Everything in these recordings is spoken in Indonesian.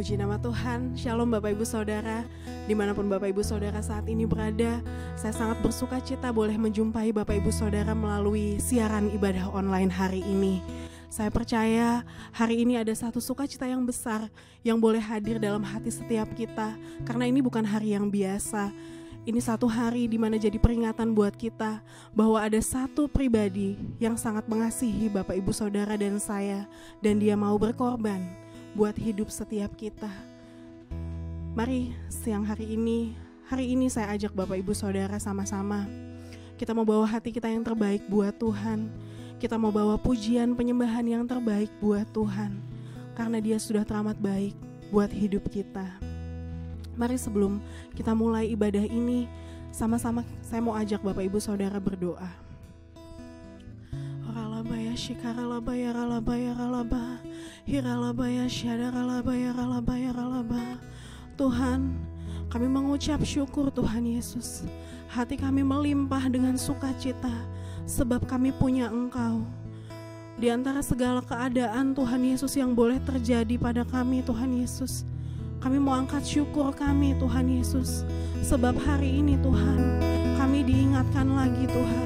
Puji nama Tuhan. Shalom Bapak Ibu Saudara. Dimanapun Bapak Ibu Saudara saat ini berada, saya sangat bersuka cita boleh menjumpai Bapak Ibu Saudara melalui siaran ibadah online hari ini. Saya percaya hari ini ada satu sukacita yang besar yang boleh hadir dalam hati setiap kita. Karena ini bukan hari yang biasa. Ini satu hari di mana jadi peringatan buat kita bahwa ada satu pribadi yang sangat mengasihi Bapak Ibu Saudara dan saya, dan dia mau berkorban buat hidup setiap kita. Mari siang hari ini saya ajak Bapak Ibu Saudara sama-sama. Kita mau bawa hati kita yang terbaik buat Tuhan. Kita mau bawa pujian penyembahan yang terbaik buat Tuhan. Karena dia sudah teramat baik buat hidup kita. Mari sebelum kita mulai ibadah ini, sama-sama saya mau ajak Bapak Ibu Saudara berdoa. Ralabaya shikaralabaya ralabaya ralaba, hiralabaya syadaralabaya ralabaya ralaba. Tuhan, kami mengucap syukur Tuhan Yesus. Hati kami melimpah dengan sukacita sebab kami punya Engkau. Di antara segala keadaan Tuhan Yesus yang boleh terjadi pada kami Tuhan Yesus, kami mau angkat syukur kami Tuhan Yesus. Sebab hari ini Tuhan, kami diingatkan lagi Tuhan,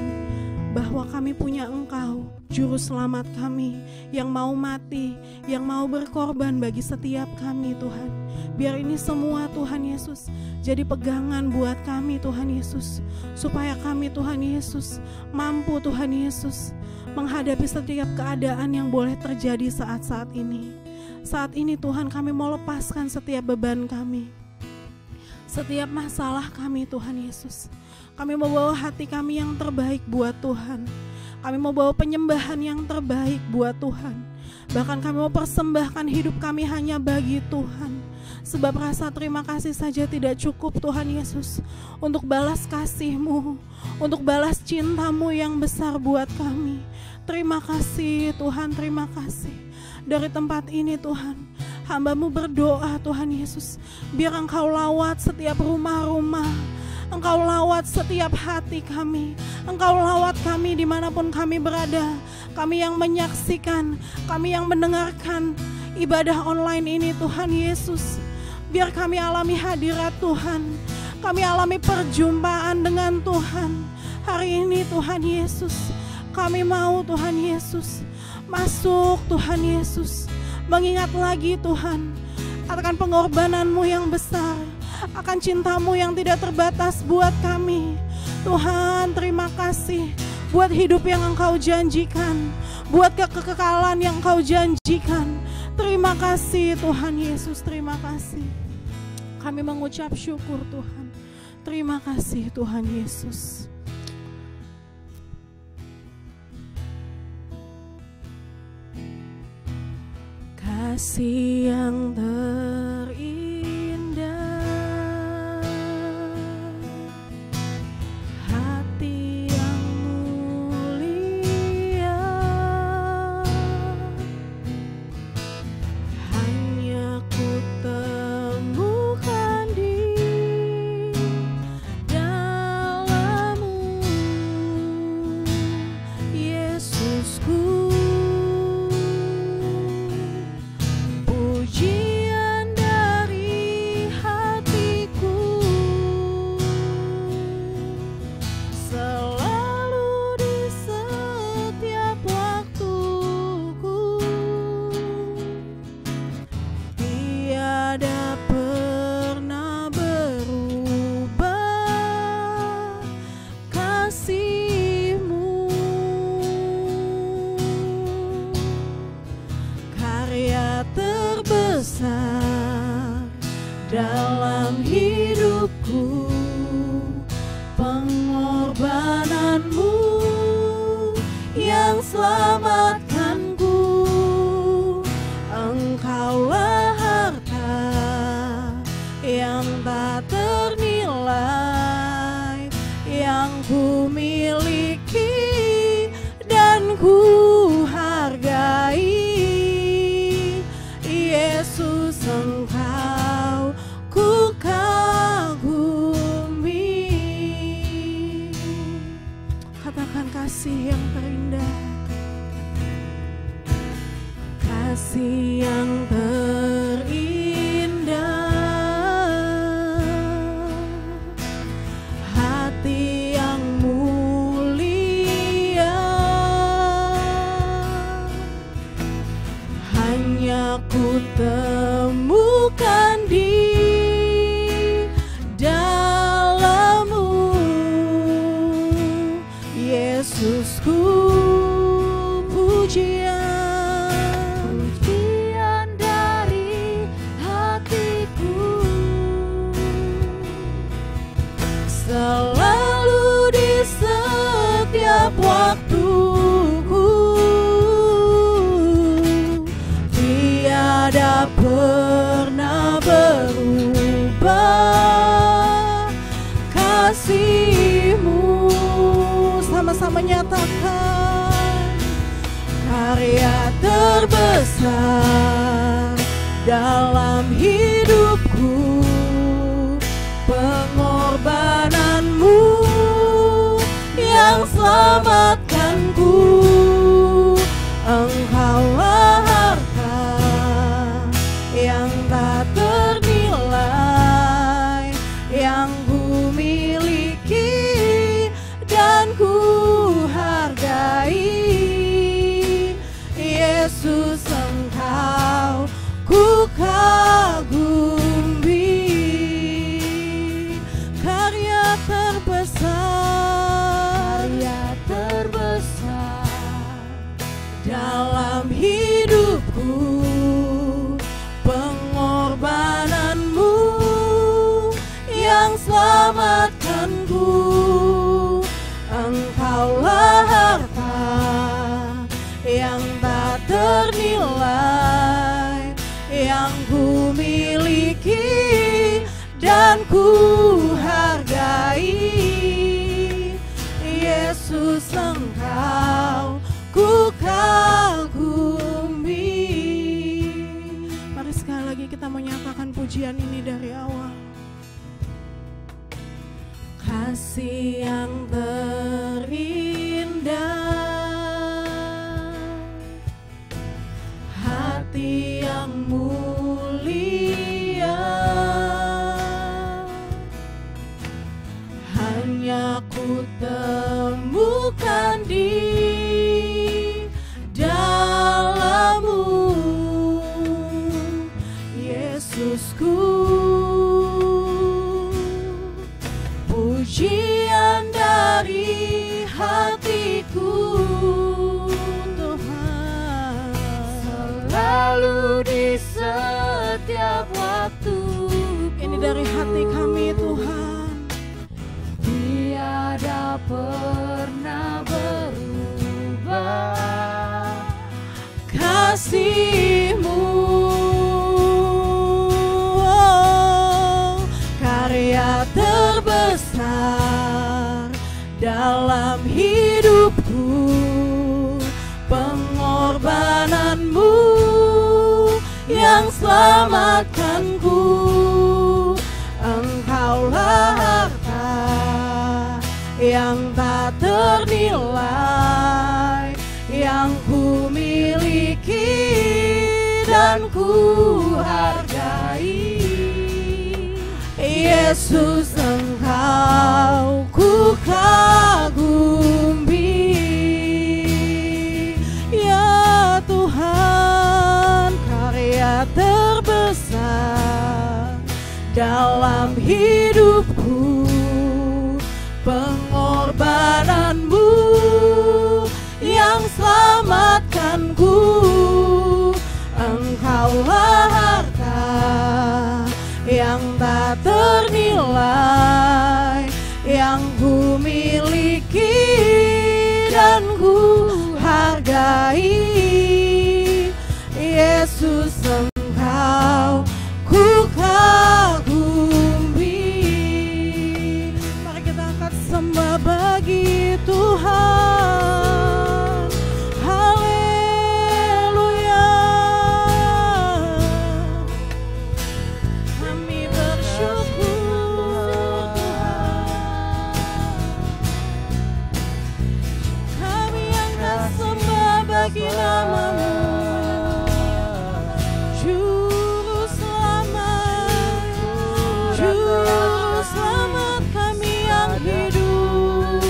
bahwa kami punya Engkau, Juru Selamat kami, yang mau mati, yang mau berkorban bagi setiap kami Tuhan. Biar ini semua Tuhan Yesus jadi pegangan buat kami Tuhan Yesus, supaya kami Tuhan Yesus mampu Tuhan Yesus menghadapi setiap keadaan yang boleh terjadi saat-saat ini. Saat ini Tuhan, kami mau lepaskan setiap beban kami, setiap masalah kami Tuhan Yesus. Kami mau bawa hati kami yang terbaik buat Tuhan. Kami mau bawa penyembahan yang terbaik buat Tuhan. Bahkan kami mau persembahkan hidup kami hanya bagi Tuhan. Sebab rasa terima kasih saja tidak cukup Tuhan Yesus, untuk balas kasih-Mu, untuk balas cinta-Mu yang besar buat kami. Terima kasih Tuhan, terima kasih. Dari tempat ini Tuhan, hamba-Mu berdoa Tuhan Yesus, biar Engkau lawat setiap rumah-rumah, Engkau lawat setiap hati kami, Engkau lawat kami dimanapun kami berada. Kami yang menyaksikan, kami yang mendengarkan ibadah online ini Tuhan Yesus, biar kami alami hadirat Tuhan, kami alami perjumpaan dengan Tuhan. Hari ini Tuhan Yesus, kami mau Tuhan Yesus masuk Tuhan Yesus, mengingat lagi Tuhan akan pengorbanan-Mu yang besar, akan cinta-Mu yang tidak terbatas buat kami. Tuhan, terima kasih buat hidup yang Engkau janjikan, buat kekekalan yang Engkau janjikan. Terima kasih Tuhan Yesus, terima kasih. Kami mengucap syukur Tuhan. Terima kasih Tuhan Yesus. Kasih yang terindah, hati yang mulia, hanya ku temukan di dalam-Mu, Yesusku. Pujian Yesusku, pujian dari hatiku, selalu di setiap waktuku, tiada pernah berubah kasih-Mu. Sama-sama nyatakan karya terbesar dalam hidupku, pengorbanan-Mu yang selamatkanku. Engkaulah harta yang tak ternilai, yang ku miliki dan ku hargai. Yesus, Engkau ku kagumi. Karya terbesar dalam hidupku, pengorbanan-Mu yang selamatkanku. Engkaulah harta yang tak ternilai, yang ku miliki dan ku hargai. Yesus, Engkau ku kagumi. Mari sekali lagi kita menyatakan pujian ini dari awal. Kasih yang terindah, hati yang mulia, hanya ku temukan di dalam-Mu. Yesusku, pujian dari hatiku, Tuhan, selalu di setiap waktu. Ini dari hati kami, Tuhan, tiada pernah berubah kasih-Mu. Karya terbesar dalam hidupku, pengorbanan-Mu yang selamatkanku. Engkaulah harta yang tak ternilai, yang ku miliki dan ku hargai. Yesus, Engkau ku kagumi. Ya Tuhan, karya terbesar dalam hidupku, pengorbanan-Mu yang selamatkanku. Engkaulah harta yang tak ternilai, yang ku miliki dan ku hargai. Yesus, Engkau ku kagumi. Mari kita angkat sembah bagi Tuhan. Haleluya. Kami bersyukur Tuhan. Kami angkat sembah bagi nama-Mu. Juru selamat kami yang hidup.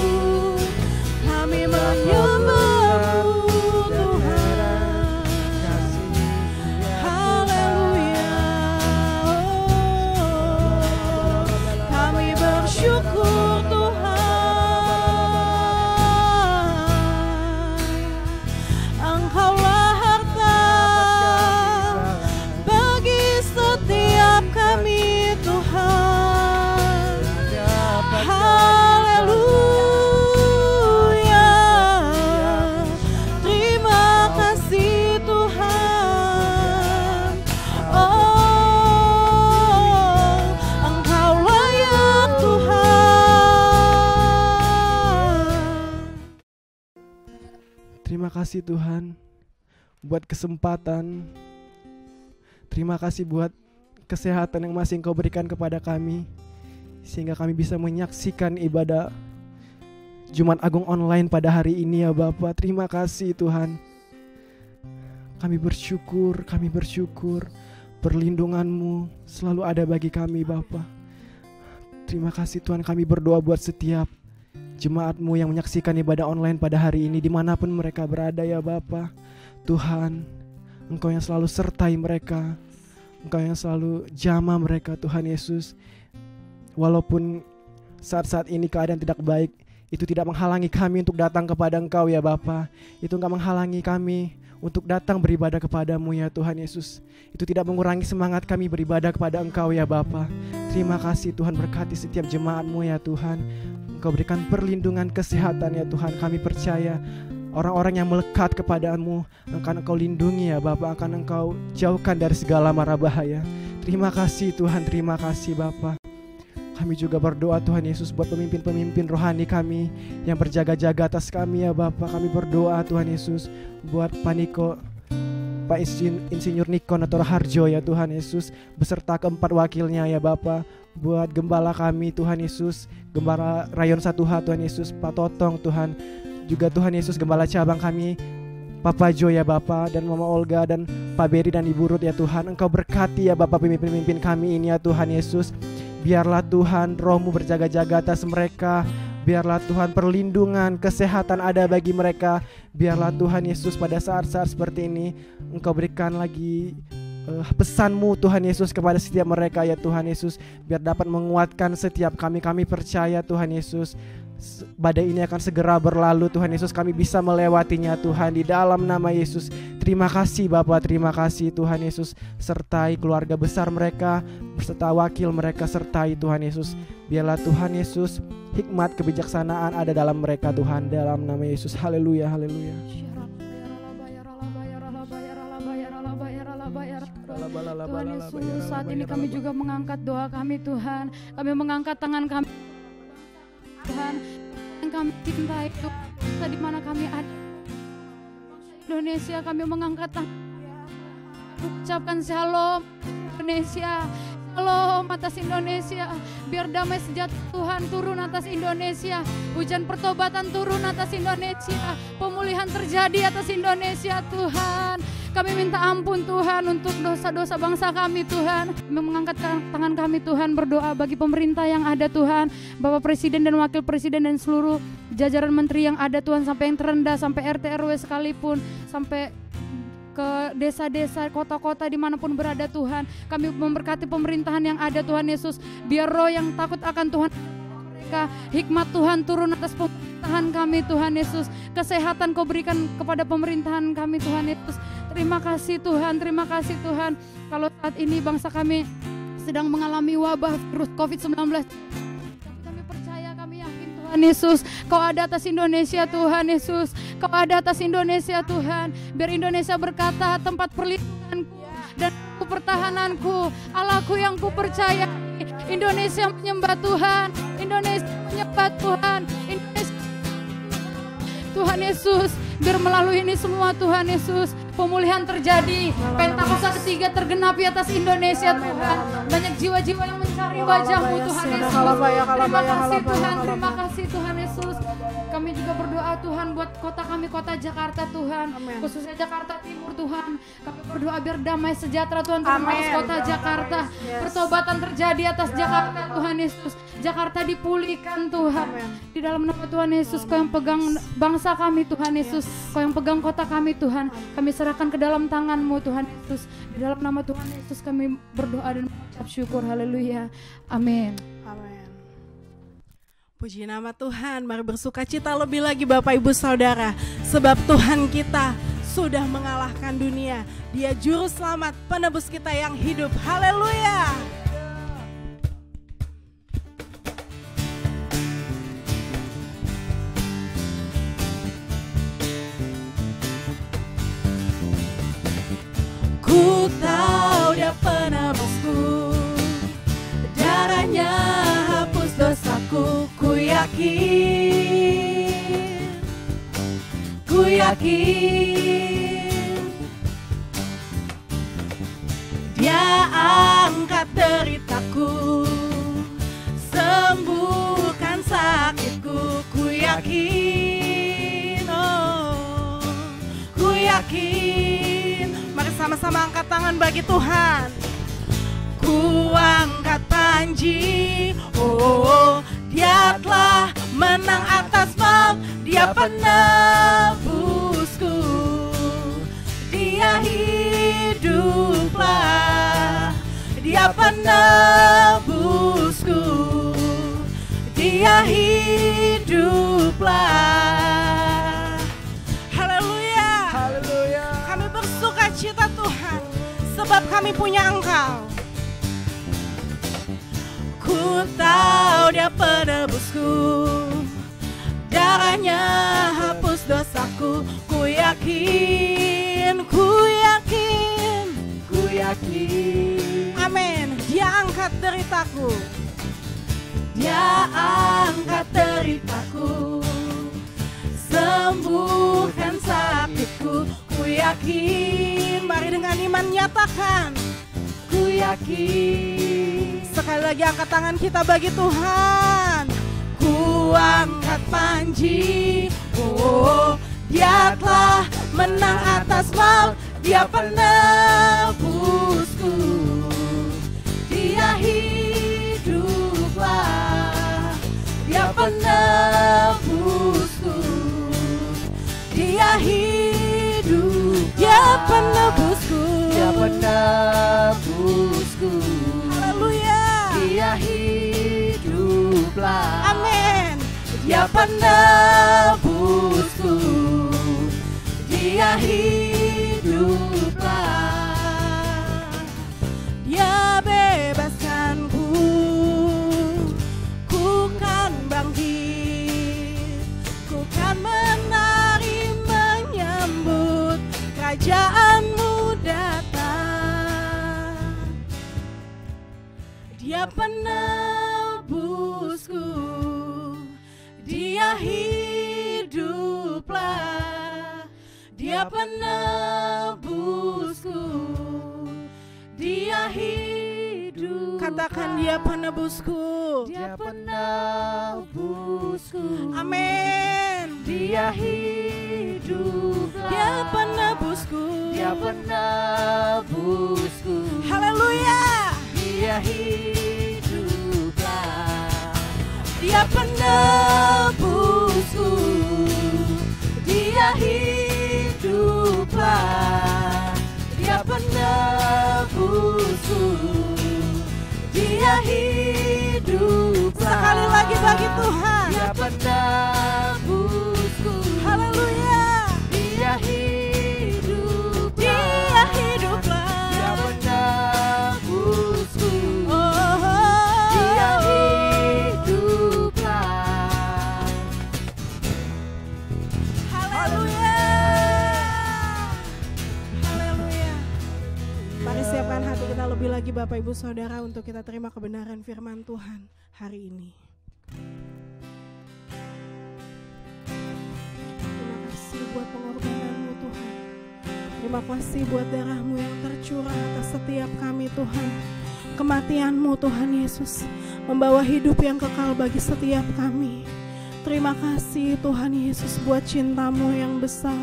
kasih Tuhan buat kesempatan. Terima kasih buat kesehatan yang masih Engkau berikan kepada kami, sehingga kami bisa menyaksikan ibadah Jumat Agung online pada hari ini ya Bapa. Terima kasih Tuhan. Kami bersyukur perlindungan-Mu selalu ada bagi kami Bapa. Terima kasih Tuhan, kami berdoa buat setiap jemaat-Mu yang menyaksikan ibadah online pada hari ini dimanapun mereka berada ya Bapa. Tuhan, Engkau yang selalu sertai mereka, Engkau yang selalu jamah mereka Tuhan Yesus. Walaupun saat-saat ini keadaan tidak baik, itu tidak menghalangi kami untuk datang kepada Engkau ya Bapa. Itu enggak menghalangi kami untuk datang beribadah kepadamu ya Tuhan Yesus. Itu tidak mengurangi semangat kami beribadah kepada Engkau ya Bapa. Terima kasih Tuhan, berkati setiap jemaat-Mu ya Tuhan. Engkau berikan perlindungan kesehatan ya Tuhan. Kami percaya orang-orang yang melekat kepadamu akan Engkau lindungi ya Bapa, akan Engkau jauhkan dari segala mara bahaya. Terima kasih Tuhan, terima kasih Bapa. Kami juga berdoa Tuhan Yesus buat pemimpin-pemimpin rohani kami yang berjaga-jaga atas kami ya Bapa. Kami berdoa Tuhan Yesus buat Pak Insinyur Niko Natoro Harjo ya Tuhan Yesus, beserta keempat wakilnya ya Bapa. Buat gembala kami Tuhan Yesus, Gembala Rayon 1H Tuhan Yesus, Pak Totong Tuhan. Juga Tuhan Yesus gembala cabang kami Papa Jo ya Bapa, dan Mama Olga dan Pak Beri dan Ibu Ruth ya Tuhan. Engkau berkati ya Bapa pemimpin-pemimpin kami ini ya Tuhan Yesus. Biarlah Tuhan Roh-Mu berjaga-jaga atas mereka. Biarlah Tuhan perlindungan, kesehatan ada bagi mereka. Biarlah Tuhan Yesus pada saat-saat seperti ini Engkau berikan lagi pesan-Mu Tuhan Yesus kepada setiap mereka ya Tuhan Yesus. Biar dapat menguatkan setiap kami. Kami percaya Tuhan Yesus, badai ini akan segera berlalu Tuhan Yesus. Kami bisa melewatinya Tuhan, di dalam nama Yesus. Terima kasih Bapa, terima kasih Tuhan Yesus. Sertai keluarga besar mereka, beserta wakil mereka, sertai Tuhan Yesus. Biarlah Tuhan Yesus hikmat kebijaksanaan ada dalam mereka Tuhan, dalam nama Yesus. Haleluya, haleluya. Tuhan Yesus, saat ini kami juga mengangkat doa kami Tuhan. Kami mengangkat tangan kami Tuhan, yang kami cintai Tuhan, di mana kami ada Indonesia. Kami mengangkat tangan, ucapkan shalom Indonesia, shalom atas Indonesia. Biar damai sejahtera Tuhan turun atas Indonesia, hujan pertobatan turun atas Indonesia, pemulihan terjadi atas Indonesia Tuhan. Kami minta ampun Tuhan untuk dosa-dosa bangsa kami Tuhan. Kami mengangkat tangan kami Tuhan, berdoa bagi pemerintah yang ada Tuhan, Bapak Presiden dan Wakil Presiden dan seluruh jajaran menteri yang ada Tuhan, sampai yang terendah, sampai RT RW sekalipun, sampai ke desa-desa, kota-kota dimanapun berada Tuhan. Kami memberkati pemerintahan yang ada Tuhan Yesus. Biar roh yang takut akan Tuhan mereka, hikmat Tuhan turun atas pemerintahan kami Tuhan Yesus. Kesehatan Kau berikan kepada pemerintahan kami Tuhan Yesus. Terima kasih Tuhan, terima kasih Tuhan. Kalau saat ini bangsa kami sedang mengalami wabah virus COVID-19, kami percaya, kami yakin Tuhan Yesus, Kau ada atas Indonesia Tuhan Yesus. Kau ada atas Indonesia Tuhan. Biar Indonesia berkata, tempat perlindunganku dan pertahananku, Allahku yang ku percaya. Indonesia menyembah Tuhan, Indonesia menyembah Tuhan, Indonesia Tuhan Yesus. Biar melalui ini semua Tuhan Yesus, pemulihan terjadi, Pentakosta ketiga tergenap di atas Indonesia Tuhan. Banyak jiwa-jiwa yang mencari wajah-Mu Tuhan Yesus. Terima kasih Tuhan, terima kasih Tuhan Yesus. Kami juga berdoa Tuhan buat kota kami, kota Jakarta Tuhan, khususnya Jakarta Timur Tuhan. Kami berdoa biar damai sejahtera Tuhan turun atas kota Jakarta. Pertobatan terjadi atas Jakarta Tuhan Yesus. Jakarta dipulihkan Tuhan. Di dalam nama Tuhan Yesus, Kau yang pegang bangsa kami Tuhan Yesus, Kau yang pegang kota kami Tuhan. Kami serahkan ke dalam tangan-Mu Tuhan Yesus. Di dalam nama Tuhan Yesus kami berdoa dan mengucap syukur. Haleluya. Amin. Amin. Puji nama Tuhan. Mari bersuka cita lebih lagi Bapak Ibu Saudara, sebab Tuhan kita sudah mengalahkan dunia. Dia juru selamat, penebus kita yang hidup. Haleluya. Ku tahu Dia penebusku, darahnya hapus dosaku. Ku yakin yakin Dia angkat deritaku, sembuhkan sakitku. Ku yakin, oh, ku yakin. Mari sama-sama angkat tangan bagi Tuhan. Ku angkat panji, oh, Dia telah menang atas maut. Dia penebusku, Dia hiduplah. Dia penebusku, Dia hiduplah. Haleluya. Haleluya. Kami bersuka cita Tuhan, sebab kami punya Engkau. Ku tahu Dia penebusku, darahnya hapus dosaku. Ku yakin, ku yakin, ku yakin. Amin. Dia angkat deritaku, Dia angkat deritaku, sembuhkan sakitku. Ku yakin. Mari dengan iman nyatakan, ku yakin. Sekali lagi angkat tangan kita bagi Tuhan. Ku angkat panji, oh, Dia telah menang atas maut. Dia penebusku, Dia hiduplah. Dia penebusku, Dia hidup. Dia penebusku, Dia penebusku. Haleluya. Dia hiduplah. Amin. Dia penebusku. Dia hiduplah. Dia bebaskanku, ku kan bangkit, ku kan menari menyambut kerajaan-Mu datang. Dia penebusku, Dia hiduplah. Dia penebusku, Dia hidup. Katakan Dia penebusku, Dia penebusku. amin. Dia hiduplah. Dia penebusku, Dia penebusku. haleluya. Dia hiduplah. Dia penebusku, Dia hiduplah. Dia penebusku, Dia hiduplah. Sekali lagi bagi Tuhan, Dia penebusku. haleluya. Dia hiduplah. Dia hiduplah. Dia penebusku. Oh, Dia hiduplah. haleluya. Haleluya. Mari siapkan hati kita lebih lagi Bapak Ibu Saudara untuk kita terima kebenaran firman Tuhan hari ini. Terima kasih buat pengorbanan-Mu Tuhan. Terima kasih buat darah-Mu yang tercurah atas setiap kami Tuhan. Kematian-Mu Tuhan Yesus membawa hidup yang kekal bagi setiap kami. Terima kasih Tuhan Yesus buat cinta-Mu yang besar.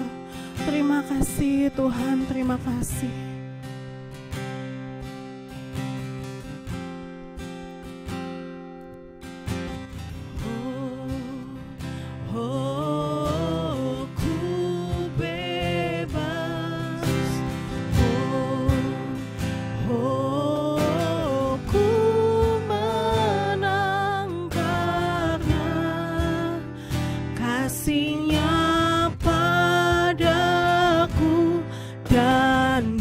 Terima kasih Tuhan, terima kasih. Kasih-Nya padaku dan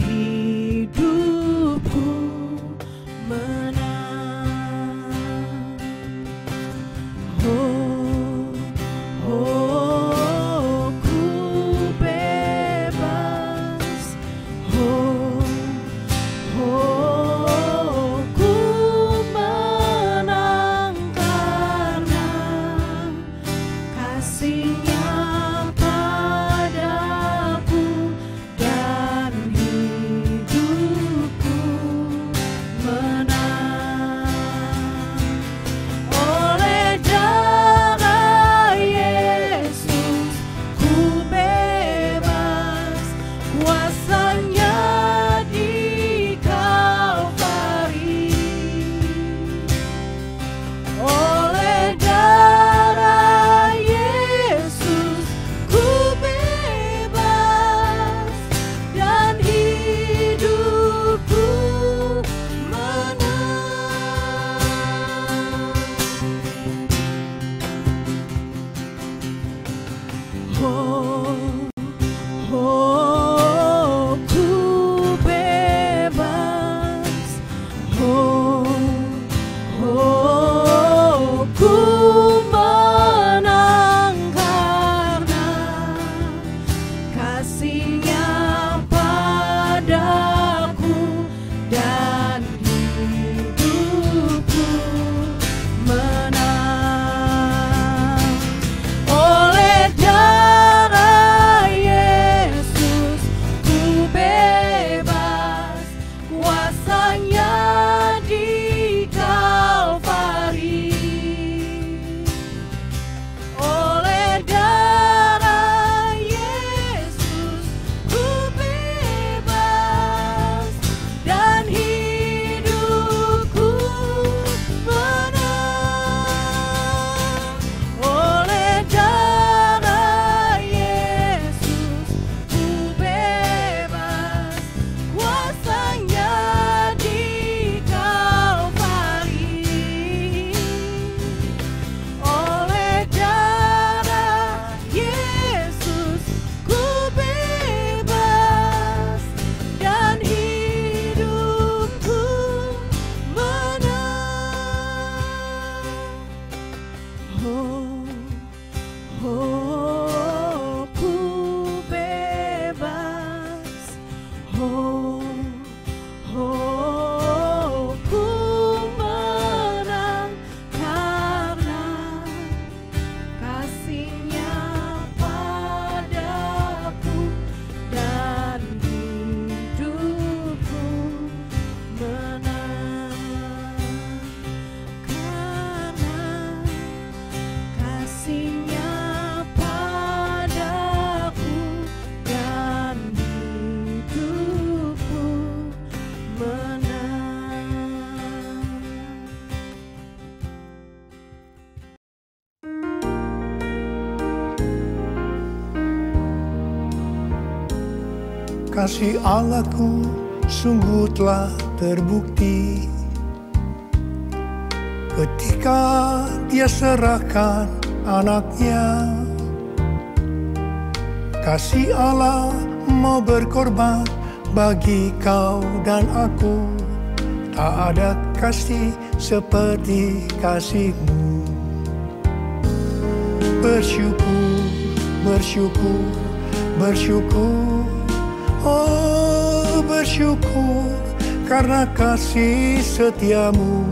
kasih Allahku sungguh telah terbukti ketika Dia serahkan anaknya. Kasih Allah mau berkorban bagi kau dan aku. Tak ada kasih seperti kasih-Mu. Bersyukur, bersyukur, bersyukur. Oh, bersyukur karena kasih setia-Mu.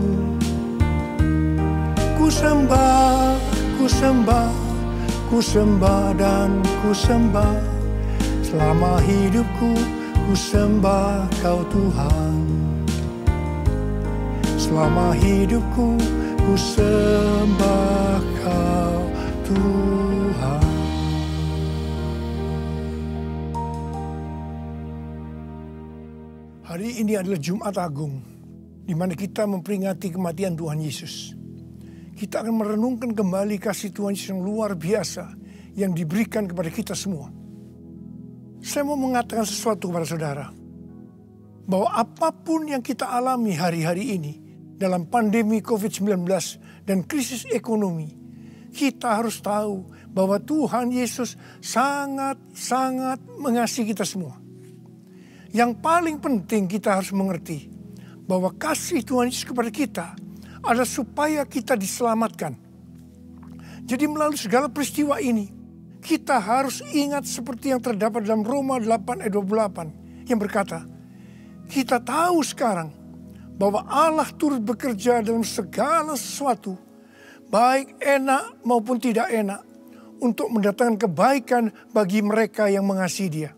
Ku sembah, ku sembah, ku sembah dan ku sembah. Selama hidupku ku sembah Kau Tuhan. Selama hidupku ku sembah Kau Tuhan. Hari ini adalah Jumat Agung, di mana kita memperingati kematian Tuhan Yesus. Kita akan merenungkan kembali kasih Tuhan Yesus yang luar biasa yang diberikan kepada kita semua. Saya mau mengatakan sesuatu kepada saudara, bahwa apapun yang kita alami hari-hari ini dalam pandemi COVID-19 dan krisis ekonomi, kita harus tahu bahwa Tuhan Yesus sangat-sangat mengasihi kita semua. Yang paling penting kita harus mengerti bahwa kasih Tuhan Yesus kepada kita adalah supaya kita diselamatkan. Jadi melalui segala peristiwa ini, kita harus ingat seperti yang terdapat dalam Roma 8 ayat 28 yang berkata, kita tahu sekarang bahwa Allah turut bekerja dalam segala sesuatu, baik enak maupun tidak enak, untuk mendatangkan kebaikan bagi mereka yang mengasihi Dia.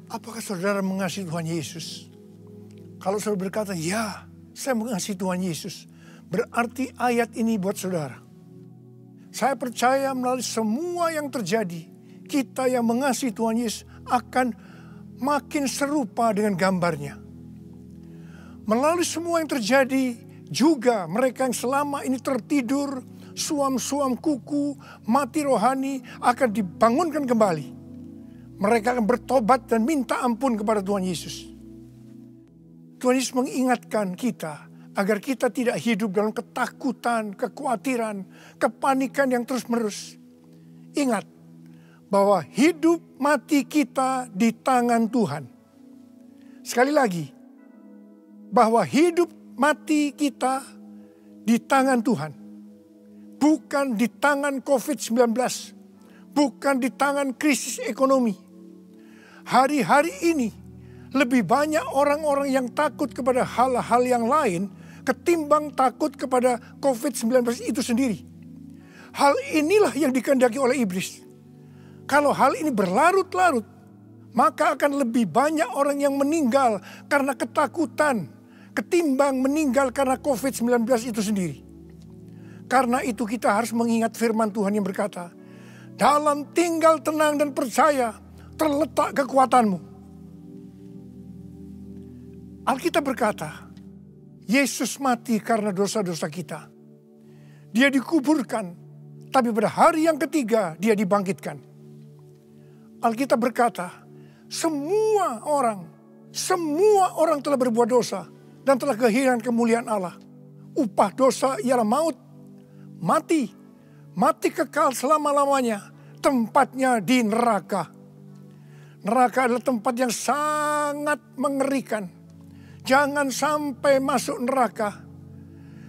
Apakah saudara mengasihi Tuhan Yesus? Kalau saudara berkata, ya, saya mengasihi Tuhan Yesus, berarti ayat ini buat saudara. Saya percaya melalui semua yang terjadi, kita yang mengasihi Tuhan Yesus akan makin serupa dengan gambarnya. Melalui semua yang terjadi, juga mereka yang selama ini tertidur, suam-suam kuku, mati rohani akan dibangunkan kembali. Mereka akan bertobat dan minta ampun kepada Tuhan Yesus. Tuhan Yesus mengingatkan kita agar kita tidak hidup dalam ketakutan, kekhawatiran, kepanikan yang terus-menerus. Ingat bahwa hidup mati kita di tangan Tuhan. Sekali lagi, bahwa hidup mati kita di tangan Tuhan. Bukan di tangan COVID-19. Bukan di tangan krisis ekonomi. Hari-hari ini lebih banyak orang-orang yang takut kepada hal-hal yang lain ketimbang takut kepada COVID-19 itu sendiri. Hal inilah yang dikehendaki oleh iblis. Kalau hal ini berlarut-larut, maka akan lebih banyak orang yang meninggal karena ketakutan ketimbang meninggal karena COVID-19 itu sendiri. Karena itu kita harus mengingat firman Tuhan yang berkata, dalam tinggal tenang dan percaya terletak kekuatanmu. Alkitab berkata, Yesus mati karena dosa-dosa kita. Dia dikuburkan, tapi pada hari yang ketiga dia dibangkitkan. Alkitab berkata, semua orang telah berbuat dosa dan telah kehilangan kemuliaan Allah. Upah dosa ialah maut, mati kekal selama-lamanya, tempatnya di neraka. Neraka adalah tempat yang sangat mengerikan. Jangan sampai masuk neraka.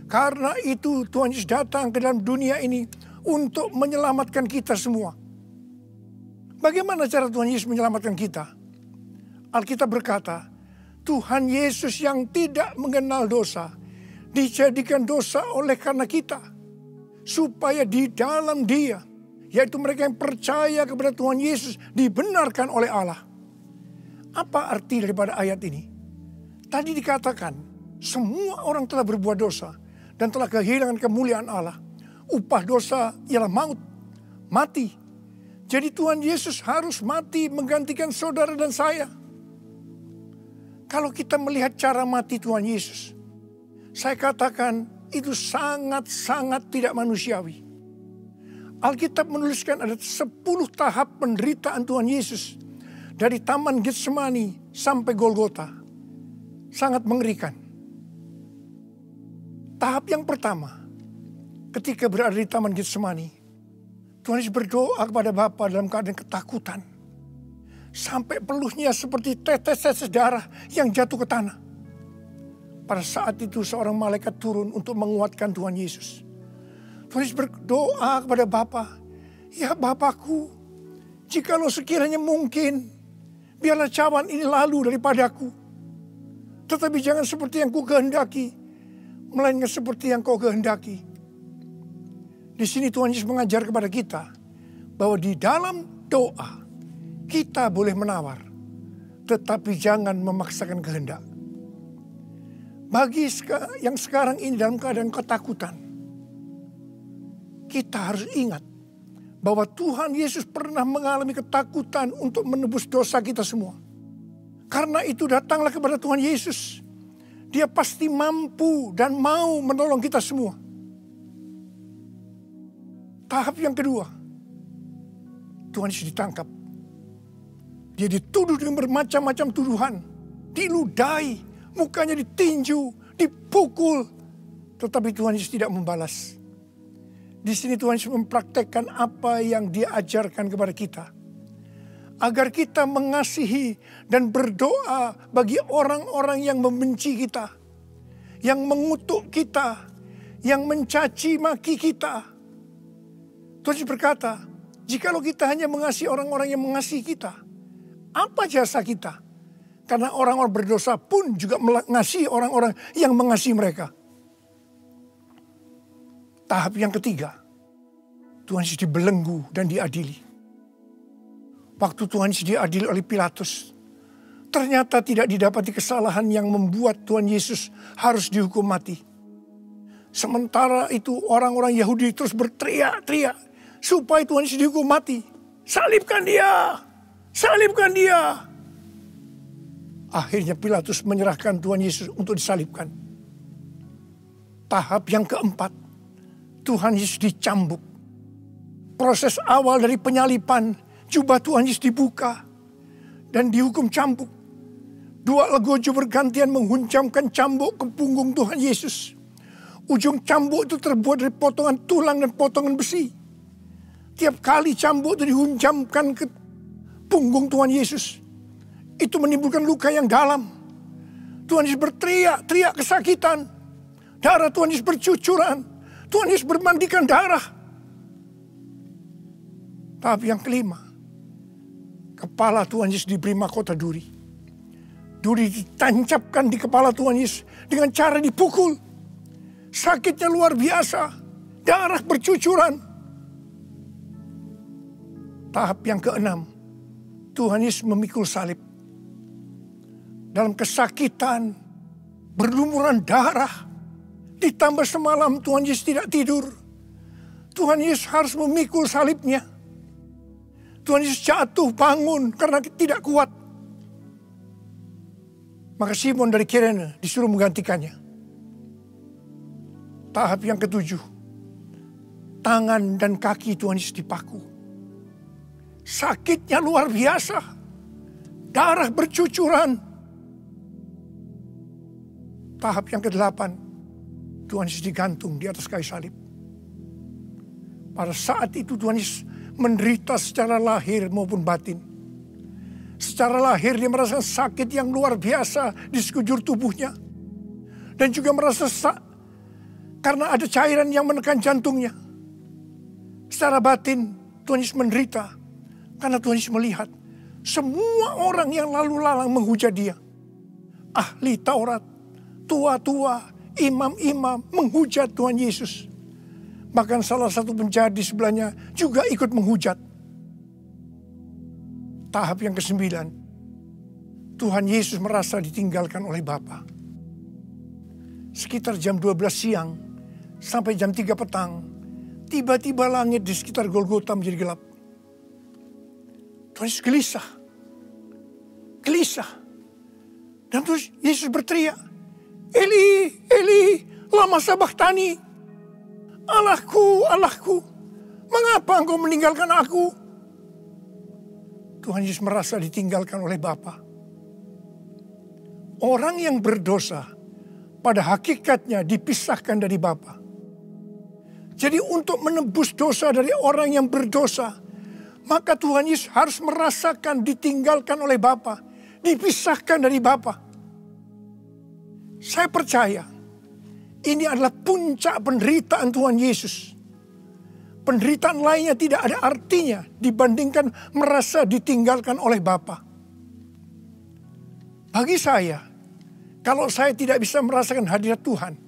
Karena itu Tuhan Yesus datang ke dalam dunia ini untuk menyelamatkan kita semua. Bagaimana cara Tuhan Yesus menyelamatkan kita? Alkitab berkata, Tuhan Yesus yang tidak mengenal dosa, dijadikan dosa oleh karena kita. Supaya di dalam Dia, yaitu mereka yang percaya kepada Tuhan Yesus, dibenarkan oleh Allah. Apa arti daripada ayat ini? Tadi dikatakan, semua orang telah berbuat dosa dan telah kehilangan kemuliaan Allah. Upah dosa ialah maut, mati. Jadi Tuhan Yesus harus mati menggantikan saudara dan saya. Kalau kita melihat cara mati Tuhan Yesus, saya katakan itu sangat-sangat tidak manusiawi. Alkitab menuliskan ada 10 tahap penderitaan Tuhan Yesus. dari Taman Getsemani sampai Golgota sangat mengerikan. Tahap yang pertama, ketika berada di Taman Getsemani, Tuhan Yesus berdoa kepada Bapa dalam keadaan ketakutan. Sampai peluhnya seperti tetes-tetes darah yang jatuh ke tanah. Pada saat itu seorang malaikat turun untuk menguatkan Tuhan Yesus. Tuhan Yesus berdoa kepada Bapa, "Ya Bapakku, jikalau sekiranya mungkin, biarlah cawan ini lalu daripadaku. Tetapi jangan seperti yang ku kehendaki, melainkan seperti yang kau kehendaki." Di sini Tuhan Yesus mengajar kepada kita bahwa di dalam doa kita boleh menawar, tetapi jangan memaksakan kehendak. Bagi yang sekarang ini dalam keadaan ketakutan, kita harus ingat bahwa Tuhan Yesus pernah mengalami ketakutan untuk menebus dosa kita semua. Karena itu datanglah kepada Tuhan Yesus. Dia pasti mampu dan mau menolong kita semua. Tahap yang kedua, Tuhan Yesus ditangkap. Dia dituduh dengan bermacam-macam tuduhan. Diludahi, mukanya ditinju, dipukul. Tetapi Tuhan Yesus tidak membalas. Di sini Tuhan Yesus mempraktekkan apa yang Dia ajarkan kepada kita. Agar kita mengasihi dan berdoa bagi orang-orang yang membenci kita. Yang mengutuk kita. Yang mencaci maki kita. Tuhan Yesus berkata, jikalau kita hanya mengasihi orang-orang yang mengasihi kita, apa jasa kita? Karena orang-orang berdosa pun juga mengasihi orang-orang yang mengasihi mereka. Tahap yang ketiga, Tuhan Yesus dibelenggu dan diadili. Waktu Tuhan Yesus diadili oleh Pilatus, ternyata tidak didapati kesalahan yang membuat Tuhan Yesus harus dihukum mati. Sementara itu orang-orang Yahudi terus berteriak-teriak supaya Tuhan Yesus dihukum mati. Salibkan dia! Salibkan dia! Akhirnya Pilatus menyerahkan Tuhan Yesus untuk disalibkan. Tahap yang keempat, Tuhan Yesus dicambuk. Proses awal dari penyaliban, jubah Tuhan Yesus dibuka dan dihukum cambuk. Dua algojo bergantian menghunjamkan cambuk ke punggung Tuhan Yesus. Ujung cambuk itu terbuat dari potongan tulang dan potongan besi. Tiap kali cambuk itu dihunjamkan ke punggung Tuhan Yesus, itu menimbulkan luka yang dalam. Tuhan Yesus berteriak kesakitan. Darah Tuhan Yesus bercucuran. Tuhan Yesus bermandikan darah. Tahap yang kelima, kepala Tuhan Yesus diberi mahkota duri. Duri ditancapkan di kepala Tuhan Yesus dengan cara dipukul. Sakitnya luar biasa. Darah bercucuran. Tahap yang keenam, Tuhan Yesus memikul salib. Dalam kesakitan, berlumuran darah. Ditambah semalam Tuhan Yesus tidak tidur. Tuhan Yesus harus memikul salibnya. Tuhan Yesus jatuh bangun karena tidak kuat. Maka Simon dari Kirene disuruh menggantikannya. Tahap yang ketujuh, tangan dan kaki Tuhan Yesus dipaku. Sakitnya luar biasa. Darah bercucuran. Tahap yang ke-8, Tuhan Yesus digantung di atas kayu salib. Pada saat itu Tuhan Yesus menderita secara lahir maupun batin. Secara lahir dia merasakan sakit yang luar biasa di sekujur tubuhnya. Dan juga merasa karena ada cairan yang menekan jantungnya. Secara batin Tuhan Yesus menderita. Karena Tuhan Yesus melihat semua orang yang lalu lalang menghujat dia. Ahli Taurat, tua-tua, imam-imam menghujat Tuhan Yesus. Bahkan salah satu penjahat di sebelahnya juga ikut menghujat. Tahap yang ke-9, Tuhan Yesus merasa ditinggalkan oleh Bapa. Sekitar jam 12 siang sampai jam 3 petang, tiba-tiba langit di sekitar Golgota menjadi gelap. Tuhan Yesus gelisah. Dan terus Yesus berteriak, Eli, Eli, lama sabachthani. Allahku, Allahku, mengapa engkau meninggalkan aku? Tuhan Yesus merasa ditinggalkan oleh Bapa. Orang yang berdosa pada hakikatnya dipisahkan dari Bapa. Jadi untuk menebus dosa dari orang yang berdosa, maka Tuhan Yesus harus merasakan ditinggalkan oleh Bapa, dipisahkan dari Bapa. Saya percaya ini adalah puncak penderitaan Tuhan Yesus. Penderitaan lainnya tidak ada artinya dibandingkan merasa ditinggalkan oleh Bapa. Bagi saya, kalau saya tidak bisa merasakan hadirat Tuhan,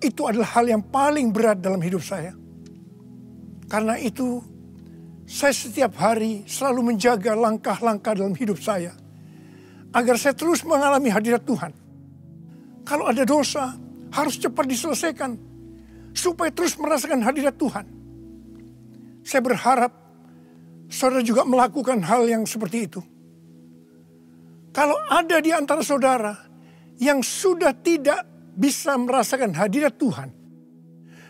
itu adalah hal yang paling berat dalam hidup saya. Karena itu, saya setiap hari selalu menjaga langkah-langkah dalam hidup saya, agar saya terus mengalami hadirat Tuhan. Kalau ada dosa, harus cepat diselesaikan, supaya terus merasakan hadirat Tuhan. Saya berharap saudara juga melakukan hal yang seperti itu. Kalau ada di antara saudara yang sudah tidak bisa merasakan hadirat Tuhan,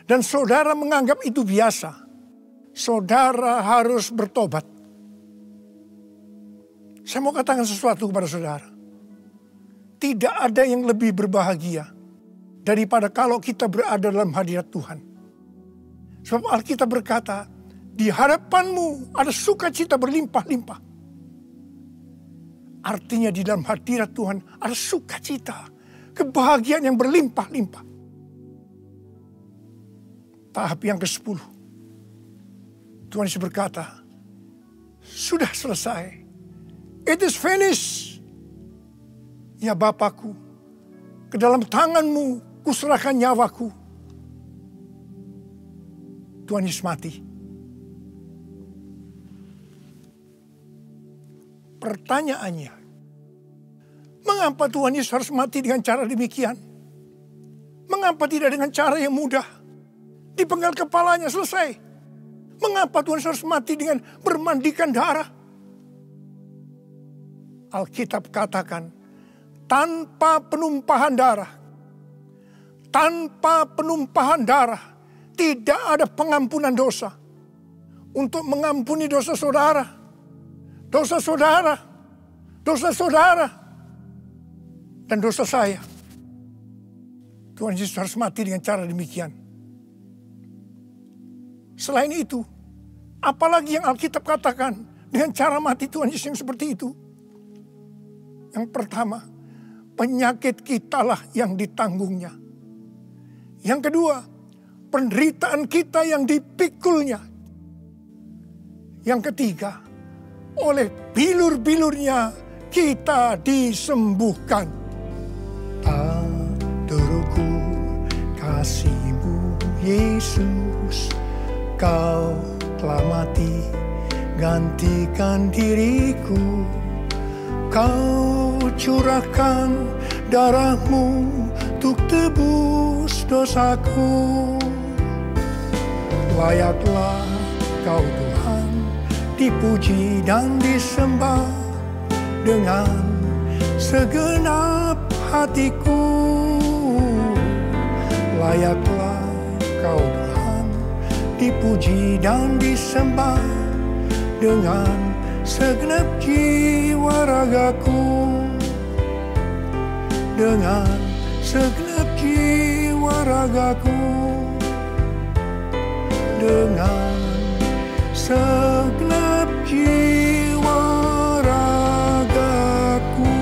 dan saudara menganggap itu biasa, saudara harus bertobat. Saya mau katakan sesuatu kepada saudara. Tidak ada yang lebih berbahagia daripada kalau kita berada dalam hadirat Tuhan. Sebab Alkitab berkata, di hadapanmu ada sukacita berlimpah-limpah. Artinya di dalam hadirat Tuhan ada sukacita, kebahagiaan yang berlimpah-limpah. Tahap yang ke-10. Tuhan Yesus berkata, sudah selesai. It is finished. Ya Bapakku, ke dalam tanganmu kuserahkan nyawaku. Tuhan Yesus mati. Pertanyaannya, mengapa Tuhan Yesus harus mati dengan cara demikian? Mengapa tidak dengan cara yang mudah? Dipenggal kepalanya, selesai. Mengapa Tuhan Yesus harus mati dengan bermandikan darah? Alkitab katakan, tanpa penumpahan darah, tidak ada pengampunan dosa. Untuk mengampuni dosa saudara, dan dosa saya, Tuhan Yesus harus mati dengan cara demikian. Selain itu, apalagi yang Alkitab katakan dengan cara mati Tuhan Yesus yang seperti itu? Yang pertama, penyakit kitalah yang ditanggungnya. Yang kedua, penderitaan kita yang dipikulnya. Yang ketiga, oleh bilur-bilurnya kita disembuhkan. Tak terukur kasih-Mu Yesus, Kau telah mati gantikan diriku. Kau curahkan darah-Mu untuk tebus dosaku. Layaklah Kau Tuhan dipuji dan disembah dengan segenap hatiku. Layaklah Kau Tuhan dipuji dan disembah dengan segenap jiwa ragaku. Dengan segenap jiwa ragaku. Dengan segenap jiwa ragaku.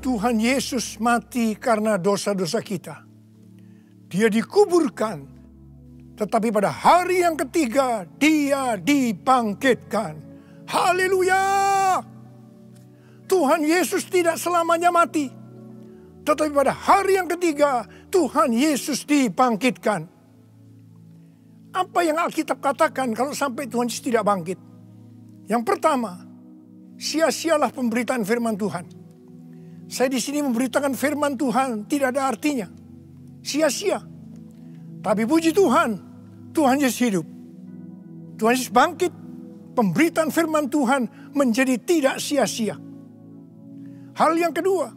Tuhan Yesus mati karena dosa-dosa kita. Dia dikuburkan, tetapi pada hari yang ketiga Dia dibangkitkan. Haleluya! Tuhan Yesus tidak selamanya mati, tetapi pada hari yang ketiga Tuhan Yesus dibangkitkan. Apa yang Alkitab katakan kalau sampai Tuhan Yesus tidak bangkit? Yang pertama, sia-sialah pemberitaan firman Tuhan. Saya di sini memberitakan firman Tuhan tidak ada artinya. Sia-sia. Tapi puji Tuhan, Tuhan Yesus hidup. Tuhan Yesus bangkit. Pemberitaan firman Tuhan menjadi tidak sia-sia. Hal yang kedua,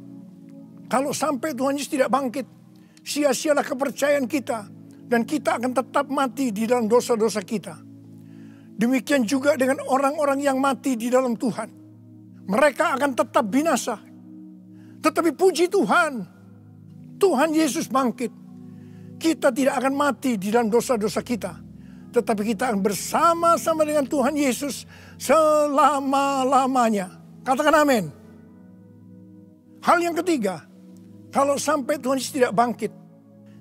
kalau sampai Tuhan Yesus tidak bangkit, sia-sialah kepercayaan kita. Dan kita akan tetap mati di dalam dosa-dosa kita. Demikian juga dengan orang-orang yang mati di dalam Tuhan. Mereka akan tetap binasa. Tetapi puji Tuhan, Tuhan Yesus bangkit. Kita tidak akan mati di dalam dosa-dosa kita. Tetapi kita akan bersama-sama dengan Tuhan Yesus selama-lamanya. Katakan amin. Hal yang ketiga, kalau sampai Tuhan Yesus tidak bangkit,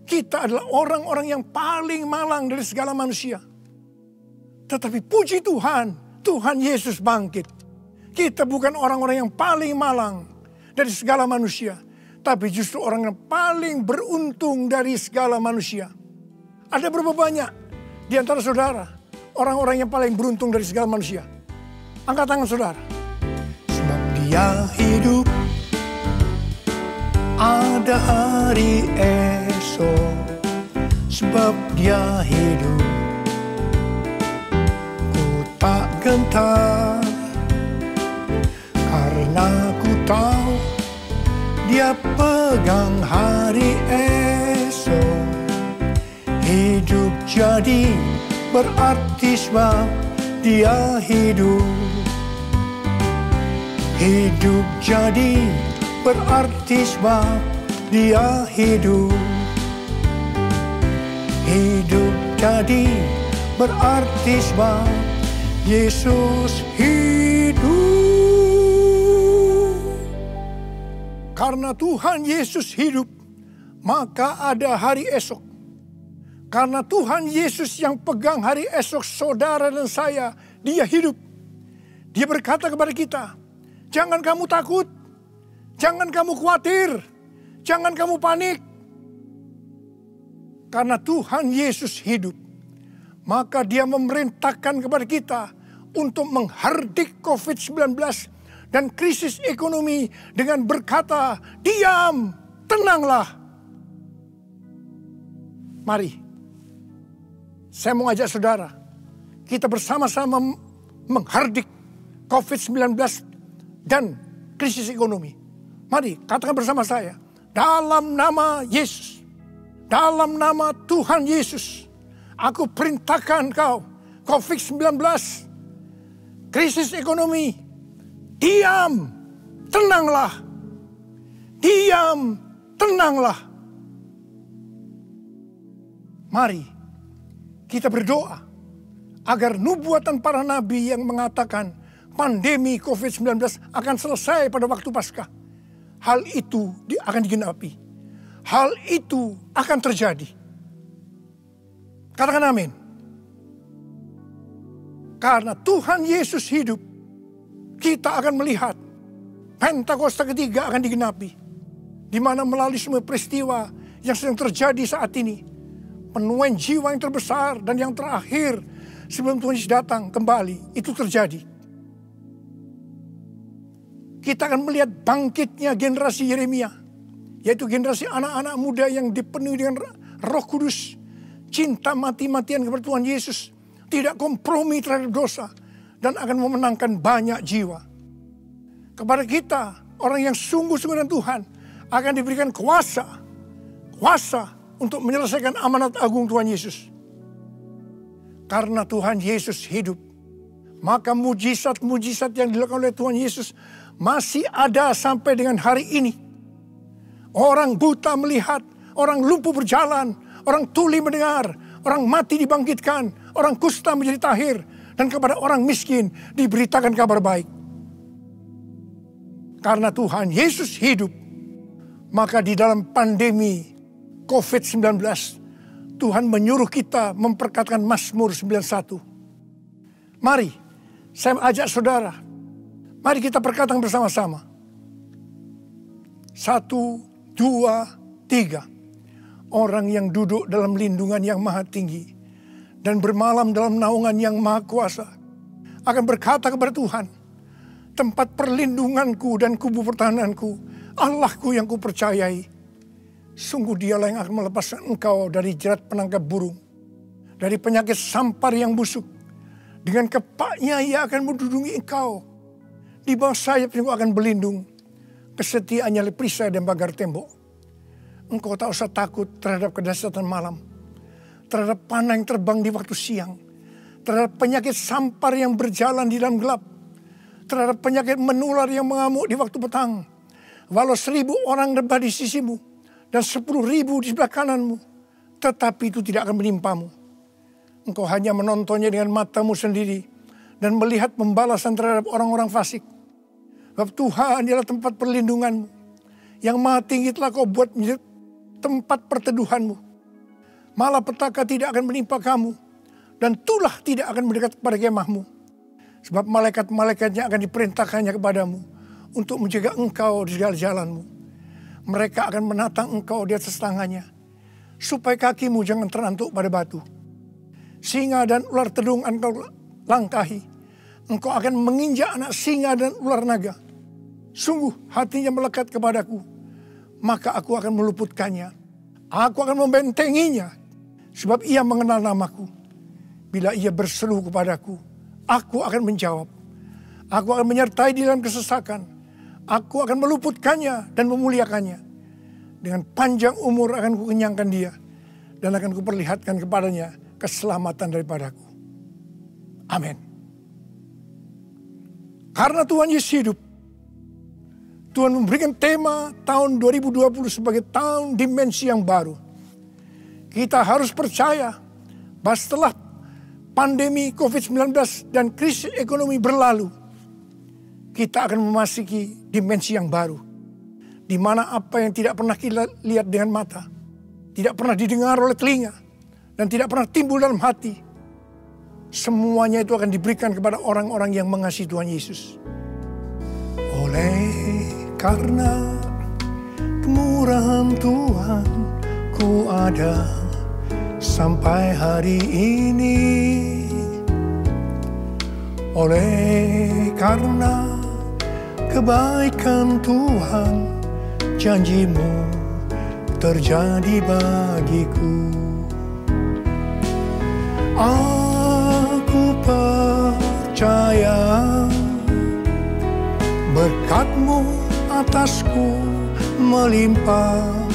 kita adalah orang-orang yang paling malang dari segala manusia. Tetapi puji Tuhan, Tuhan Yesus bangkit. Kita bukan orang-orang yang paling malang dari segala manusia, tapi justru orang yang paling beruntung dari segala manusia. Ada berapa banyak di antara saudara orang-orang yang paling beruntung dari segala manusia? Angkat tangan saudara. Sebab Dia hidup, ada hari esok. Sebab Dia hidup, tak gentar, karena ku tahu Dia pegang hari esok. Hidup jadi berarti sebab Dia hidup. Hidup jadi berarti sebab Dia hidup. Hidup jadi berarti sebab Yesus hidup. Karena Tuhan Yesus hidup, maka ada hari esok. Karena Tuhan Yesus yang pegang hari esok saudara dan saya, Dia hidup. Dia berkata kepada kita, jangan kamu takut, jangan kamu khawatir, jangan kamu panik. Karena Tuhan Yesus hidup, maka Dia memerintahkan kepada kita untuk menghardik COVID-19 dan krisis ekonomi dengan berkata, diam, tenanglah. Mari, saya mau ajak saudara, kita bersama-sama menghardik COVID-19 dan krisis ekonomi. Mari, katakan bersama saya, dalam nama Yesus, dalam nama Tuhan Yesus, aku perintahkan kau, COVID-19, krisis ekonomi, diam, tenanglah. Diam, tenanglah. Mari kita berdoa agar nubuatan para nabi yang mengatakan pandemi COVID-19 akan selesai pada waktu Paskah. Hal itu akan digenapi. Hal itu akan terjadi. Katakan amin. Karena Tuhan Yesus hidup, kita akan melihat Pentakosta ketiga akan digenapi. Di mana melalui semua peristiwa yang sedang terjadi saat ini, penuaian jiwa yang terbesar dan yang terakhir sebelum Tuhan Yesus datang kembali, itu terjadi. Kita akan melihat bangkitnya generasi Yeremia, yaitu generasi anak-anak muda yang dipenuhi dengan Roh Kudus, cinta mati-matian kepada Tuhan Yesus, tidak kompromi terhadap dosa, dan akan memenangkan banyak jiwa. Kepada kita, orang yang sungguh-sungguh dengan Tuhan, akan diberikan kuasa untuk menyelesaikan amanat agung Tuhan Yesus. Karena Tuhan Yesus hidup, maka mujizat-mujizat yang dilakukan oleh Tuhan Yesus masih ada sampai dengan hari ini. Orang buta melihat, orang lumpuh berjalan, orang tuli mendengar, orang mati dibangkitkan, orang kusta menjadi tahir, dan kepada orang miskin diberitakan kabar baik. Karena Tuhan Yesus hidup, maka di dalam pandemi COVID-19, Tuhan menyuruh kita memperkatakan Mazmur 91. Mari, saya ajak saudara, mari kita perkatakan bersama-sama. 1, 2, 3. Orang yang duduk dalam lindungan yang maha tinggi dan bermalam dalam naungan yang maha kuasa akan berkata kepada Tuhan, tempat perlindunganku dan kubu pertahananku, Allahku yang kupercayai. Sungguh Dialah yang akan melepaskan engkau dari jerat penangkap burung, dari penyakit sampar yang busuk. Dengan kepaknya Ia akan mendudungi engkau. Di bawah sayapnya engkau akan berlindung. Kesetiaannya oleh perisai dan pagar tembok. Engkau tak usah takut terhadap kedahsyatan malam, terhadap panah yang terbang di waktu siang, terhadap penyakit sampar yang berjalan di dalam gelap, terhadap penyakit menular yang mengamuk di waktu petang. Walau 1000 orang rebah di sisimu dan 10.000 di sebelah kananmu, tetapi itu tidak akan menimpamu. Engkau hanya menontonnya dengan matamu sendiri dan melihat pembalasan terhadap orang-orang fasik. Sebab Tuhan adalah tempat perlindunganmu. Yang maha tinggi telah kau buat menjadi tempat perteduhanmu. Malapetaka tidak akan menimpa kamu, dan tulah tidak akan mendekat kepada kemahmu. Sebab malaikat-malaikatnya akan diperintahkannya kepadamu untuk menjaga engkau di segala jalanmu. Mereka akan menatang engkau di atas tangannya, supaya kakimu jangan terantuk pada batu. Singa dan ular tedung engkau langkahi. Engkau akan menginjak anak singa dan ular naga. Sungguh hatinya melekat kepadaku, maka aku akan meluputkannya. Aku akan membentenginya, sebab ia mengenal namaku. Bila ia berseru kepadaku, aku akan menjawab. Aku akan menyertai di dalam kesesakan. Aku akan meluputkannya dan memuliakannya. Dengan panjang umur akan kukenyangkan dia, dan akan kuperlihatkan kepadanya keselamatan daripadaku. Amin. Karena Tuhan Yesus hidup, Tuhan memberikan tema tahun 2020 sebagai tahun dimensi yang baru. Kita harus percaya bahwa setelah pandemi COVID-19 dan krisis ekonomi berlalu, kita akan memasuki dimensi yang baru. Di mana apa yang tidak pernah kita lihat dengan mata, tidak pernah didengar oleh telinga, dan tidak pernah timbul dalam hati, semuanya itu akan diberikan kepada orang-orang yang mengasihi Tuhan Yesus. Oleh karena kemurahan Tuhan, ku ada sampai hari ini. Oleh karena kebaikan Tuhan, janji-Mu terjadi bagiku. Aku percaya berkat-Mu atasku melimpah.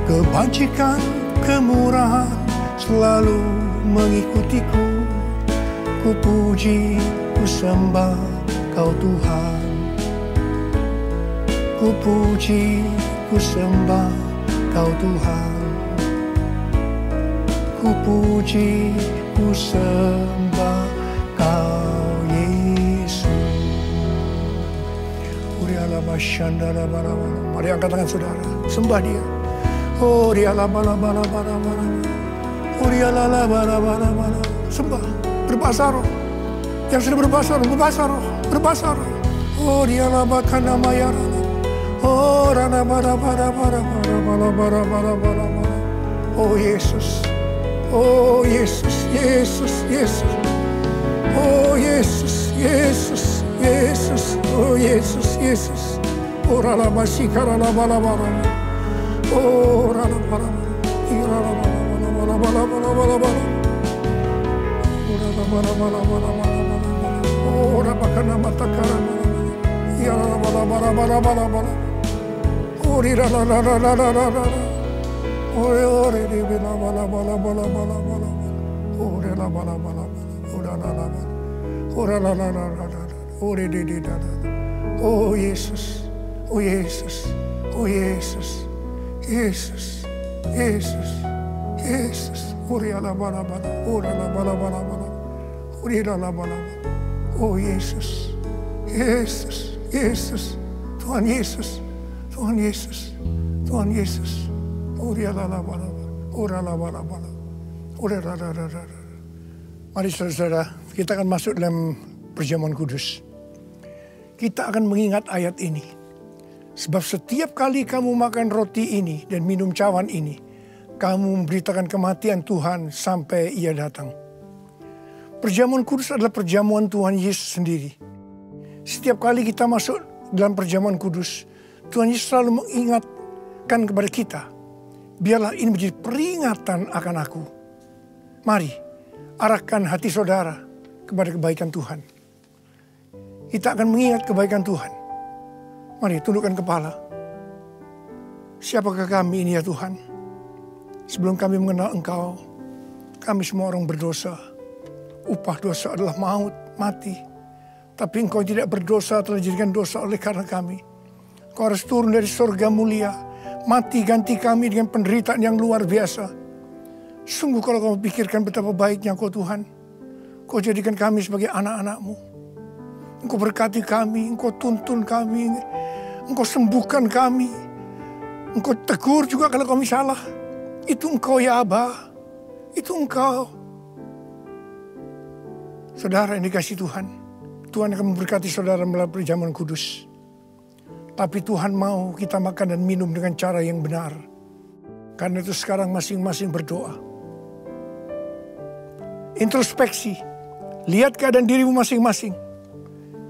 Kebajikan, kemurahan selalu mengikutiku. Ku puji, ku sembah Kau Tuhan. Ku puji, ku sembah Kau Tuhan. Ku puji, ku sembah Kau Yesus. Mari angkat tangan saudara, sembah Dia. Oh dia la bala bala bala bala. Oh dia la la bala bala bala. Sembah, berbahasa roh. Yang sudah berbahasa roh, berbahasa roh, berbahasa roh. Oh dia la bakana mayara. Oh rana bala bala bala bala bala bala bala bala. Oh Yesus. Oh Yesus, Yesus, Yesus. Oh Yesus, Yesus, Yesus. Oh Yesus, Yesus. Oh rana masikara la bala bala. Oh, rala bala bala, rala bala bala bala bala bala bala, rala bala bala bala bala bala, oh rabakana matakara bala, ya rala bala bala bala bala bala, oh rala rala rala rala rala, oh re re bala bala bala bala bala bala, oh rala bala bala bala, oh rala rala, oh rala rala rala, oh re re re rala, oh Yesus, oh Yesus, oh Yesus. Yesus, Yesus, Yesus. Uriala bala bala, urala bala bala bala, uriala bala bala. Oh Yesus, Yesus, Yesus. Tuhan Yesus, Tuhan Yesus, Tuhan Yesus. Uriala bala bala, urala bala bala, urala bala bala. Mari saudara, kita akan masuk dalam perjamuan kudus. Kita akan mengingat ayat ini. Sebab setiap kali kamu makan roti ini dan minum cawan ini, kamu memberitakan kematian Tuhan sampai Ia datang. Perjamuan kudus adalah perjamuan Tuhan Yesus sendiri. Setiap kali kita masuk dalam perjamuan kudus, Tuhan Yesus selalu mengingatkan kepada kita, biarlah ini menjadi peringatan akan aku. Mari, arahkan hati saudara kepada kebaikan Tuhan. Kita akan mengingat kebaikan Tuhan. Mari tundukkan kepala. Siapakah kami ini ya Tuhan? Sebelum kami mengenal Engkau, Kami semua orang berdosa. Upah dosa adalah maut, mati. Tapi Engkau tidak berdosa telah dijadikan dosa oleh karena kami. Engkau harus turun dari surga mulia. Mati ganti kami dengan penderitaan yang luar biasa. Sungguh kalau kau pikirkan betapa baiknya Engkau Tuhan. Kau jadikan kami sebagai anak-anak-Mu. Engkau berkati kami, Engkau tuntun kami. Engkau sembuhkan kami. Engkau tegur juga kalau kami salah. Itu Engkau ya Aba. Itu Engkau. Saudara yang dikasihi Tuhan. Tuhan akan memberkati saudara melalui perjamuan kudus. Tapi Tuhan mau kita makan dan minum dengan cara yang benar. Karena itu sekarang masing-masing berdoa. Introspeksi. Lihat keadaan dirimu masing-masing.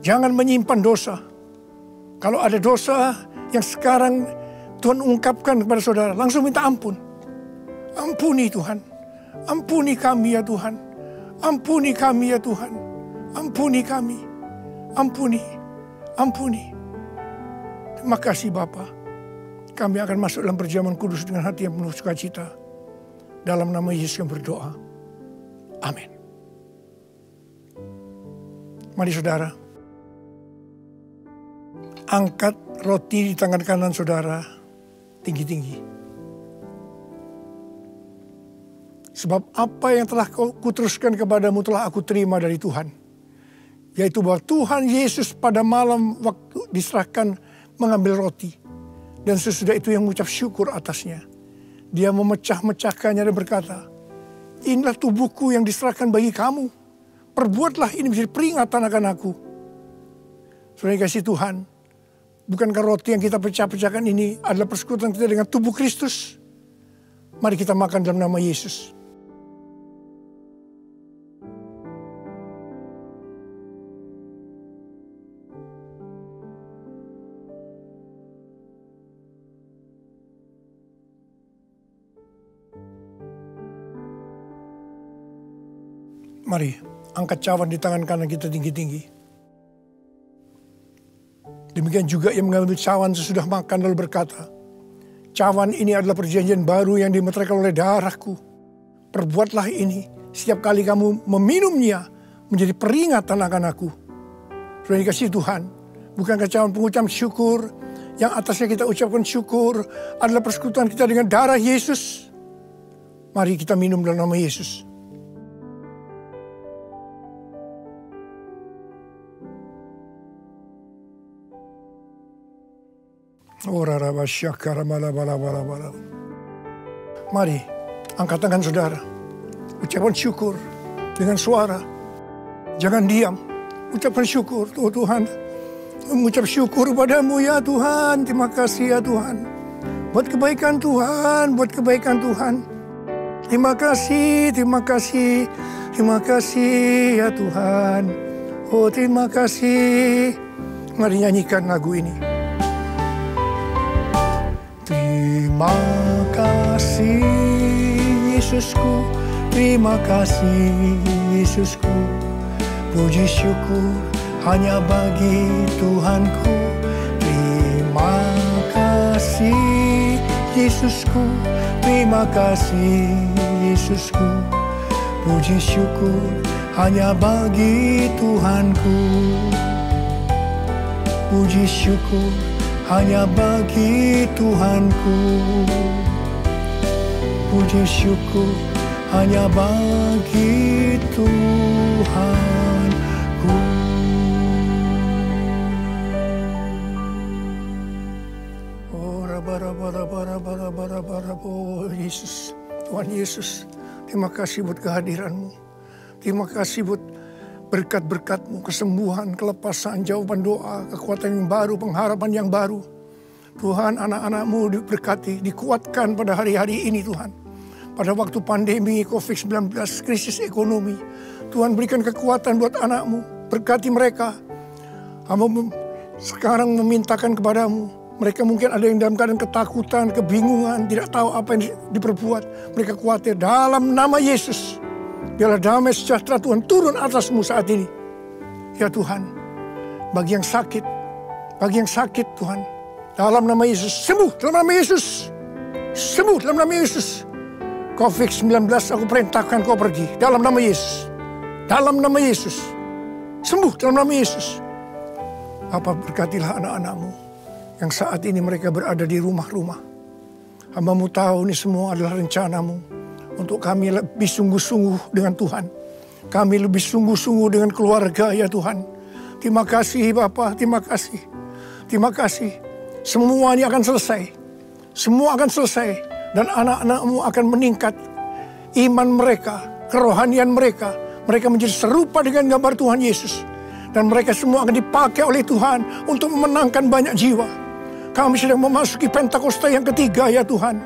Jangan menyimpan dosa. Kalau ada dosa yang sekarang Tuhan ungkapkan kepada saudara, langsung minta ampun. Ampuni Tuhan. Ampuni kami ya Tuhan. Ampuni kami ya Tuhan. Ampuni kami. Ampuni. Ampuni. Terima kasih Bapa. Kami akan masuk dalam perjamuan kudus dengan hati yang penuh sukacita. Dalam nama Yesus yang berdoa. Amin. Mari saudara. Angkat roti di tangan kanan saudara. Tinggi-tinggi. Sebab apa yang telah kuteruskan kepadamu telah aku terima dari Tuhan. Yaitu bahwa Tuhan Yesus pada malam waktu diserahkan mengambil roti. Dan sesudah itu yang mengucap syukur atasnya. Dia memecah-mecahkannya dan berkata, inilah tubuhku yang diserahkan bagi kamu. Perbuatlah ini menjadi peringatan akan aku. Saudara kasih Tuhan, bukankah roti yang kita pecah-pecahkan ini adalah persekutuan kita dengan tubuh Kristus? Mari kita makan dalam nama Yesus. Mari, angkat cawan di tangan kanan kita tinggi-tinggi. Demikian juga yang mengambil cawan sesudah makan lalu berkata, cawan ini adalah perjanjian baru yang dimeteraikan oleh darahku. Perbuatlah ini setiap kali kamu meminumnya menjadi peringatan akan aku. Sudah dikasih Tuhan, bukankah cawan pengucap syukur yang atasnya kita ucapkan syukur adalah persekutuan kita dengan darah Yesus. Mari kita minum dalam nama Yesus. Mari, angkat tangan saudara. Ucapkan syukur dengan suara. Jangan diam. Ucapkan syukur. Oh Tuhan, mengucap syukur padamu ya Tuhan. Terima kasih ya Tuhan. Buat kebaikan Tuhan, buat kebaikan Tuhan. Terima kasih, terima kasih. Terima kasih ya Tuhan. Oh terima kasih. Mari nyanyikan lagu ini. Terima kasih Yesusku, terima kasih Yesusku. Puji syukur hanya bagi Tuhanku. Terima kasih Yesusku, terima kasih Yesusku. Puji syukur hanya bagi Tuhanku. Puji syukur hanya bagi Tuhanku. Puji syukur hanya bagi Tuhanku. Oh, oh Yesus, Tuhan Yesus, terima kasih buat kehadiran-Mu. Terima kasih buat berkat-berkat-Mu, kesembuhan, kelepasan, jawaban doa, kekuatan yang baru, pengharapan yang baru. Tuhan, anak-anak-Mu diberkati, dikuatkan pada hari-hari ini Tuhan. Pada waktu pandemi COVID-19, krisis ekonomi, Tuhan berikan kekuatan buat anak-Mu, berkati mereka. Hamba sekarang memintakan kepadamu, mereka mungkin ada yang dalam keadaan ketakutan, kebingungan, tidak tahu apa yang diperbuat. Mereka khawatir, dalam nama Yesus. Biarlah damai sejahtera Tuhan turun atasmu saat ini. Ya Tuhan, bagi yang sakit Tuhan, dalam nama Yesus, sembuh dalam nama Yesus. Sembuh dalam nama Yesus. COVID-19 aku perintahkan kau pergi. Dalam nama Yesus. Dalam nama Yesus. Sembuh dalam nama Yesus. Bapa, berkatilah anak-anakmu yang saat ini mereka berada di rumah-rumah. Hamba-Mu tahu ini semua adalah rencana-Mu untuk kami lebih sungguh-sungguh dengan Tuhan. Kami lebih sungguh-sungguh dengan keluarga ya Tuhan. Terima kasih Bapa, terima kasih. Terima kasih. Semuanya akan selesai. Semua akan selesai. Dan anak-anak-Mu akan meningkat. Iman mereka, kerohanian mereka. Mereka menjadi serupa dengan gambar Tuhan Yesus. Dan mereka semua akan dipakai oleh Tuhan untuk memenangkan banyak jiwa. Kami sedang memasuki Pentakosta yang ketiga ya Tuhan.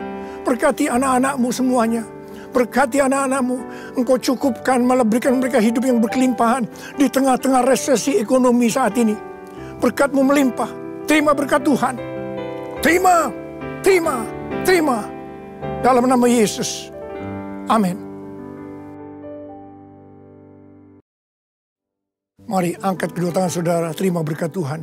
Berkati anak-anak-Mu semuanya. Berkati anak-anak-Mu. Engkau cukupkan, malah berikan mereka hidup yang berkelimpahan di tengah-tengah resesi ekonomi saat ini. Berkat-Mu melimpah. Terima berkat Tuhan. Terima, terima, terima. Dalam nama Yesus. Amin. Mari angkat kedua tangan saudara, terima berkat Tuhan.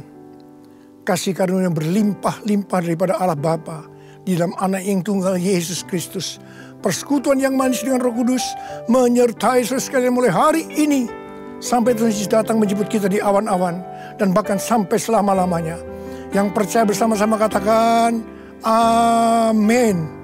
Kasih karunia yang berlimpah-limpah daripada Allah Bapa di dalam anak yang tunggal Yesus Kristus. Persekutuan yang manis dengan Roh Kudus menyertai saudara sekalian mulai hari ini sampai Tuhan Yesus datang menjemput kita di awan-awan dan bahkan sampai selama-lamanya. Yang percaya bersama-sama katakan amin.